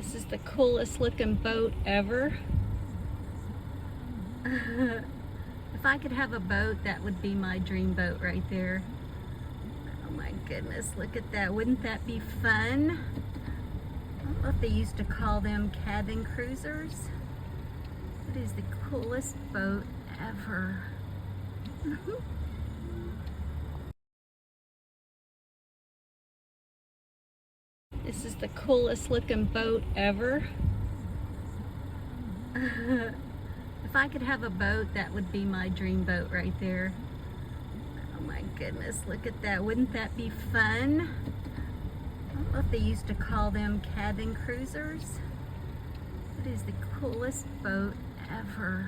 This is the coolest looking boat ever. If I could have a boat, that would be my dream boat right there. Oh my goodness, look at that. Wouldn't that be fun? I don't know if they used to call them cabin cruisers. It is the coolest boat ever. This is the coolest looking boat ever. If I could have a boat, that would be my dream boat right there. Oh my goodness, look at that. Wouldn't that be fun? I don't know if they used to call them cabin cruisers. It is the coolest boat ever.